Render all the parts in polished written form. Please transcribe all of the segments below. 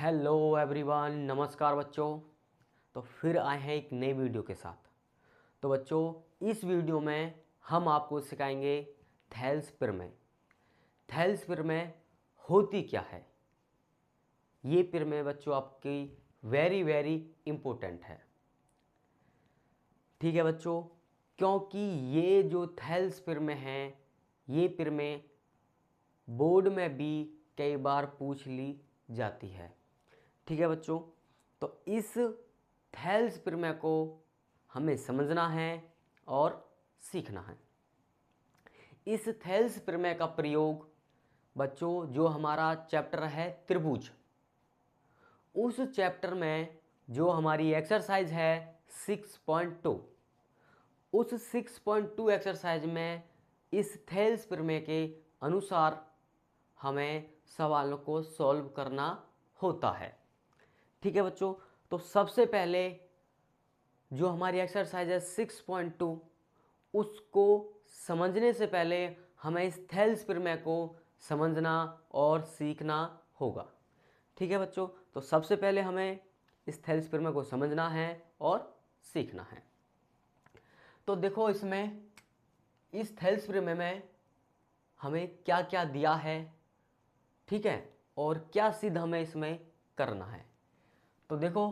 Hello everyone, नमस्कार बच्चों। तो फिर आए हैं एक नई वीडियो के साथ। तो बच्चों, इस वीडियो में हम आपको सिखाएंगे थैल्स प्रमेय। थैल्स प्रमेय होती क्या है। ये प्रमेय बच्चों आपकी वेरी वेरी इम्पोर्टेंट है। ठीक है बच्चों, क्योंकि ये जो थैल्स प्रमेय है, ये प्रमेय बोर्ड में भी कई बार पूछ ली जाती है। ठीक है बच्चों, तो इस थैल्स प्रमेय को हमें समझना है और सीखना है। इस थैल्स प्रमेय का प्रयोग बच्चों, जो हमारा चैप्टर है त्रिभुज, उस चैप्टर में जो हमारी एक्सरसाइज है 6.2, उस 6.2 एक्सरसाइज में इस थैल्स प्रमेय के अनुसार हमें सवालों को सॉल्व करना होता है। ठीक है बच्चों, तो सबसे पहले जो हमारी एक्सरसाइज है 6.2, उसको समझने से पहले हमें इस थैल्स प्रमेय को समझना और सीखना होगा। ठीक है बच्चों, तो सबसे पहले हमें इस थैल्स प्रमेय को समझना है और सीखना है। तो देखो, इसमें इस थैल्स प्रमेय में हमें क्या क्या दिया है, ठीक है, और क्या सिद्ध हमें इसमें करना है। तो देखो,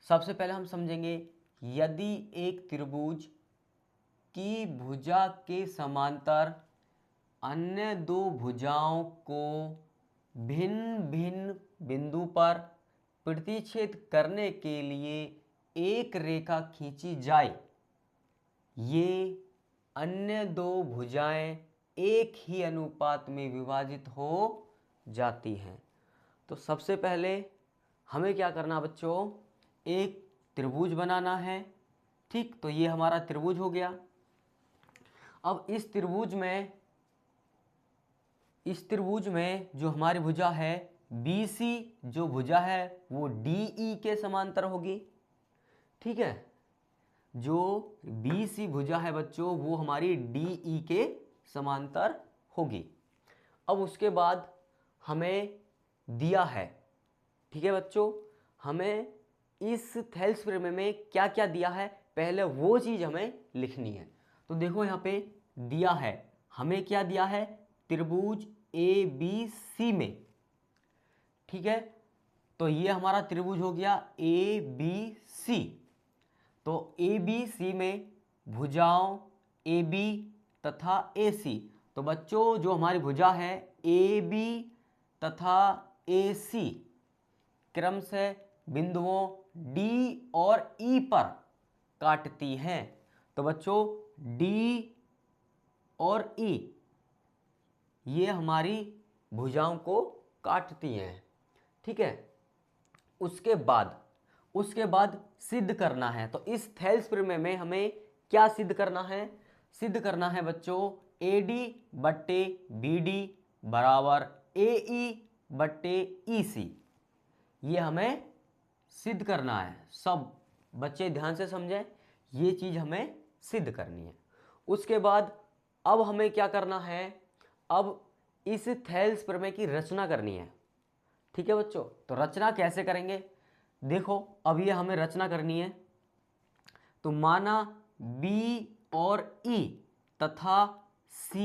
सबसे पहले हम समझेंगे, यदि एक त्रिभुज की भुजा के समांतर अन्य दो भुजाओं को भिन्न भिन्न बिंदु पर प्रतिच्छेद करने के लिए एक रेखा खींची जाए, ये अन्य दो भुजाएं एक ही अनुपात में विभाजित हो जाती हैं। तो सबसे पहले हमें क्या करना बच्चों, एक त्रिभुज बनाना है। ठीक, तो ये हमारा त्रिभुज हो गया। अब इस त्रिभुज में जो हमारी भुजा है BC, जो भुजा है वो DE के समांतर होगी। ठीक है, जो BC भुजा है बच्चों, वो हमारी DE के समांतर होगी। अब उसके बाद हमें दिया है, ठीक है बच्चों, हमें इस थैल्स प्रमेय में क्या क्या दिया है, पहले वो चीज़ हमें लिखनी है। तो देखो, यहाँ पे दिया है, हमें क्या दिया है, त्रिभुज ABC में। ठीक है, तो ये हमारा त्रिभुज हो गया ABC। तो ABC में भुजाओं AB तथा AC, तो बच्चों जो हमारी भुजा है AB तथा AC क्रम से बिंदुओं D और E पर काटती हैं। तो बच्चों D और E ये हमारी भुजाओं को काटती हैं। ठीक है, उसके बाद सिद्ध करना है। तो इस थैल्स प्रमेय में हमें क्या सिद्ध करना है, सिद्ध करना है बच्चों AD बट्टे BD बराबर AE बट्टे EC। ये हमें सिद्ध करना है। सब बच्चे ध्यान से समझें, ये चीज़ हमें सिद्ध करनी है। उसके बाद अब हमें क्या करना है, अब इस थैल्स प्रमेय की रचना करनी है। ठीक है बच्चों, तो रचना कैसे करेंगे, देखो, अब ये हमें रचना करनी है। तो माना B और E तथा C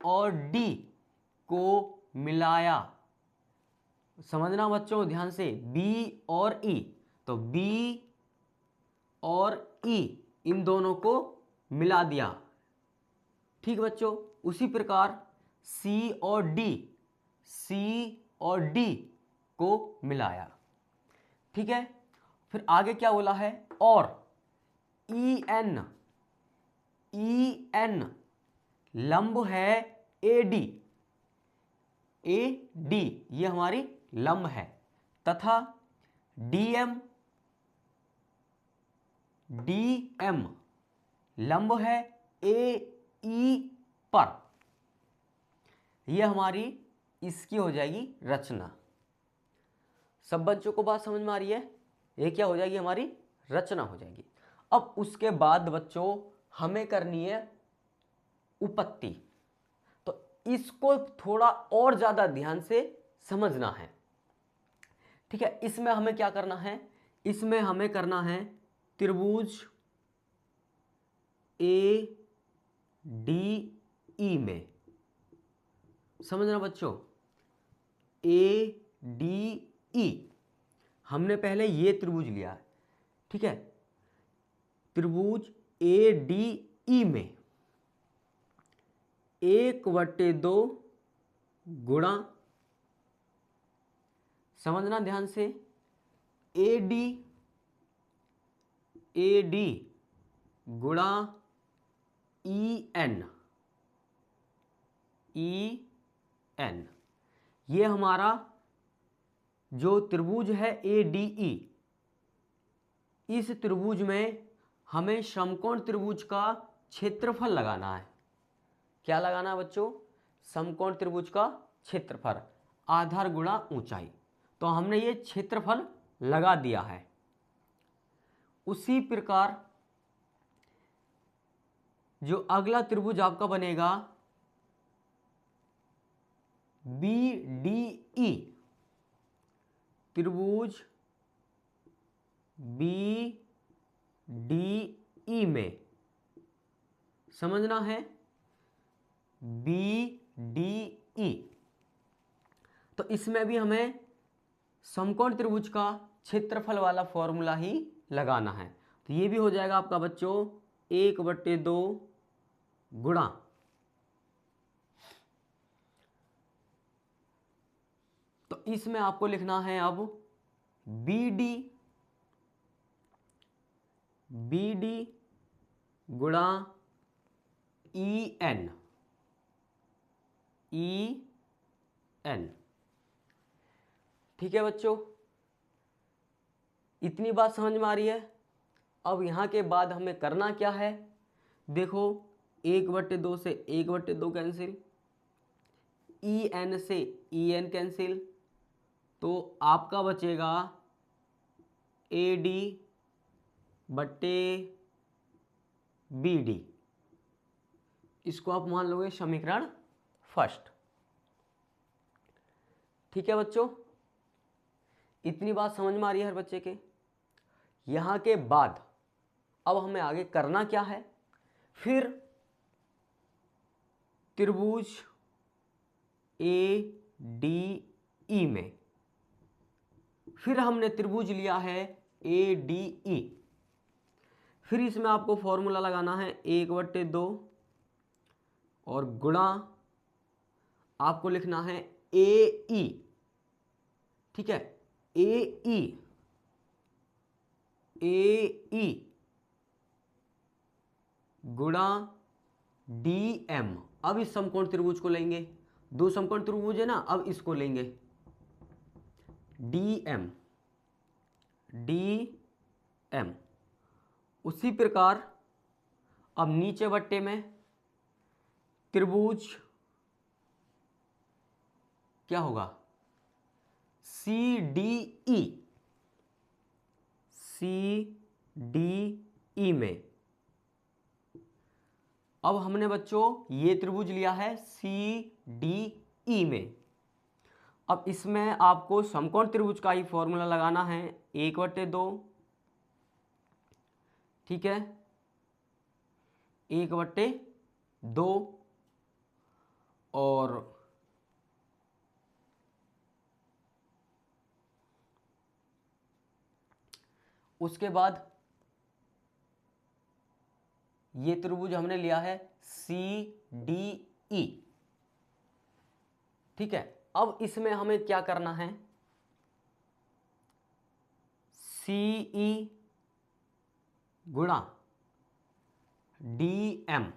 और D को मिलाया। समझना बच्चों ध्यान से, B और E, तो B और E इन दोनों को मिला दिया। ठीक बच्चों, उसी प्रकार C और D को मिलाया। ठीक है, फिर आगे क्या बोला है, और EN लंब है AD ये हमारी लंब है, तथा DM लंब है AE पर। यह हमारी इसकी हो जाएगी रचना। सब बच्चों को बात समझ में आ रही है, ये क्या हो जाएगी, हमारी रचना हो जाएगी। अब उसके बाद बच्चों हमें करनी है उपपत्ति। तो इसको थोड़ा और ज्यादा ध्यान से समझना है। ठीक है, इसमें हमें क्या करना है, इसमें हमें करना है त्रिभुज ए डी ई में, समझना बच्चों, ए डी ई, हमने पहले ये त्रिभुज लिया है, ठीक है, त्रिभुज ए डी ई में 1/2 गुणा, समझना ध्यान से, ए डी गुणा ई एन, ये हमारा जो त्रिभुज है ए डी ई, इस त्रिभुज में हमें समकोण त्रिभुज का क्षेत्रफल लगाना है। क्या लगाना है बच्चों, समकोण त्रिभुज का क्षेत्रफल, आधार गुणा ऊंचाई। तो हमने ये क्षेत्रफल लगा दिया है। उसी प्रकार जो अगला त्रिभुज आपका बनेगा बी डी ई, त्रिभुज बी डी ई में, समझना है, बी डी ई, तो इसमें भी हमें समकोण त्रिभुज का क्षेत्रफल वाला फॉर्मूला ही लगाना है। तो ये भी हो जाएगा आपका बच्चों 1/2 गुणा तो इसमें आपको लिखना है अब बी डी गुणा ई एन, ठीक है बच्चों, इतनी बात समझ में आ रही है। अब यहाँ के बाद हमें करना क्या है, देखो 1/2 से 1/2 कैंसिल, ई एन से ई एन कैंसिल, तो आपका बचेगा ए डी बट्टे बी डी, इसको आप मान लोगे समीकरण फर्स्ट। ठीक है बच्चों, इतनी बात समझ में आ रही है हर बच्चे के। यहाँ के बाद अब हमें आगे करना क्या है, फिर त्रिभुज ए डी ई में, फिर हमने त्रिभुज लिया है ए डी ई, फिर इसमें आपको फॉर्मूला लगाना है 1/2 और गुणा आपको लिखना है ए ई, ठीक है, ए ई गुणा डी एम। अब इस समकोण त्रिभुज को लेंगे, दो समकोण त्रिभुज है ना, अब इसको लेंगे डी एम। उसी प्रकार अब नीचे बट्टे में त्रिभुज क्या होगा सी डी ई में, अब हमने बच्चों ये त्रिभुज लिया है सी डी ई में। अब इसमें आपको समकोण त्रिभुज का ही फॉर्मूला लगाना है 1/2, ठीक है, 1/2 और उसके बाद ये त्रिभुज हमने लिया है सी डी ई, ठीक है। अब इसमें हमें क्या करना है, सी ई गुणा डी एम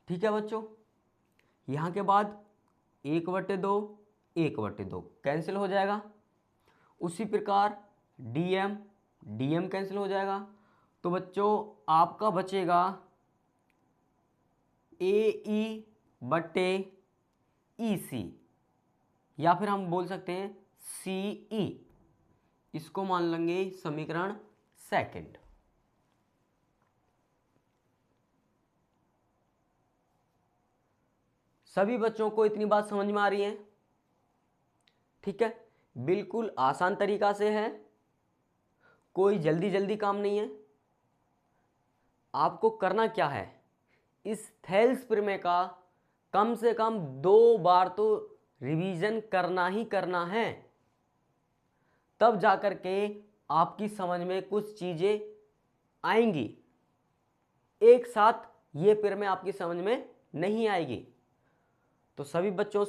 ठीक है बच्चों। यहां के बाद 1/2 कैंसिल हो जाएगा। उसी प्रकार डीएम कैंसिल हो जाएगा। तो बच्चों आपका बचेगा ए ई बट्टे ई सी, या फिर हम बोल सकते हैं सी ई, इसको मान लेंगे समीकरण सेकंड। सभी बच्चों को इतनी बात समझ में आ रही है? ठीक है, बिल्कुल आसान तरीका से है, कोई जल्दी जल्दी काम नहीं है। आपको करना क्या है, इस थेल्स प्रमेय का कम से कम 2 बार तो रिवीजन करना ही करना है, तब जाकर के आपकी समझ में कुछ चीजें आएंगी। एक साथ ये प्रमेय आपकी समझ में नहीं आएगी। तो सभी बच्चों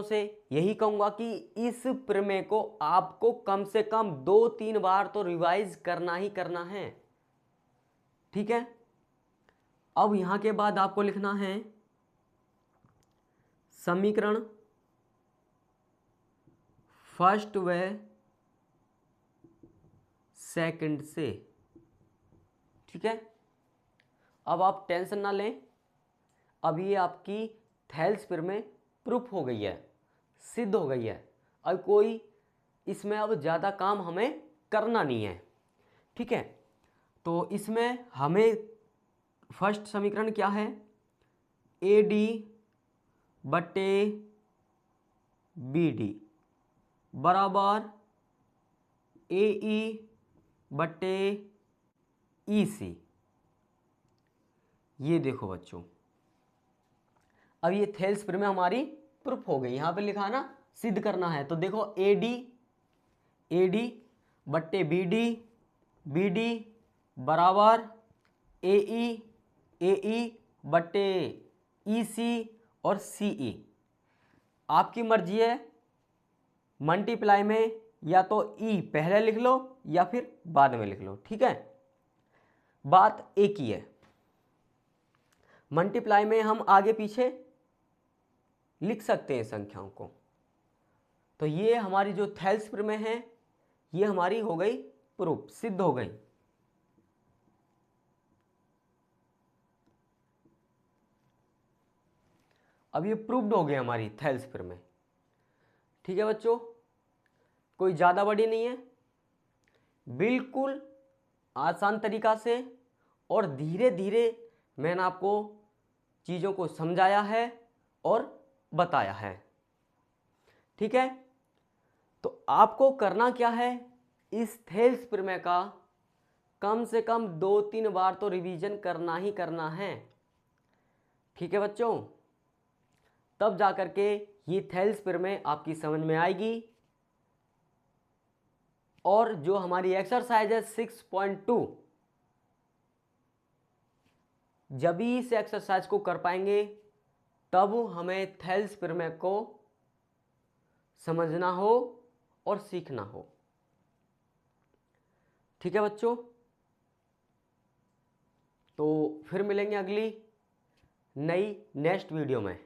से यही कहूंगा कि इस प्रमेय को आपको कम से कम 2-3 बार तो रिवाइज करना ही करना है। ठीक है, अब यहां के बाद आपको लिखना है समीकरण फर्स्ट व सेकंड से। ठीक है, अब आप टेंशन ना लें, अब ये आपकी थेल्स प्रमेय प्रूफ हो गई है, सिद्ध हो गई है। अब कोई इसमें अब ज़्यादा काम हमें करना नहीं है। ठीक है, तो इसमें हमें फर्स्ट समीकरण क्या है, AD बटे BD बराबर AE बटे EC। ये देखो बच्चों, अब ये थेल्स प्रमेय हमारी प्रूफ हो गई। यहां पे लिखा है ना सिद्ध करना है, तो देखो AD बट्टे BD बराबर AE बट्टे EC और CE। आपकी मर्जी है, मल्टीप्लाई में या तो E पहले लिख लो या फिर बाद में लिख लो। ठीक है, बात एक ही है। मल्टीप्लाई में हम आगे पीछे लिख सकते हैं संख्याओं को। तो ये हमारी जो थेल्स प्रमेय है ये हमारी हो गई प्रूफ, सिद्ध हो गई। अब ये प्रूव्ड हो गई हमारी थेल्स प्रमेय। ठीक है बच्चों, कोई ज़्यादा बड़ी नहीं है, बिल्कुल आसान तरीका से और धीरे धीरे मैंने आपको चीज़ों को समझाया है और बताया है। ठीक है, तो आपको करना क्या है, इस थेल्स प्रमेय का कम से कम 2-3 बार तो रिवीजन करना ही करना है। ठीक है बच्चों, तब जाकर के ये थेल्स प्रमेय आपकी समझ में आएगी। और जो हमारी एक्सरसाइज है 6.2, जब भी इस एक्सरसाइज को कर पाएंगे तब हमें थेल्स प्रमेय को समझना हो और सीखना हो। ठीक है बच्चों, तो फिर मिलेंगे अगली नई नेक्स्ट वीडियो में।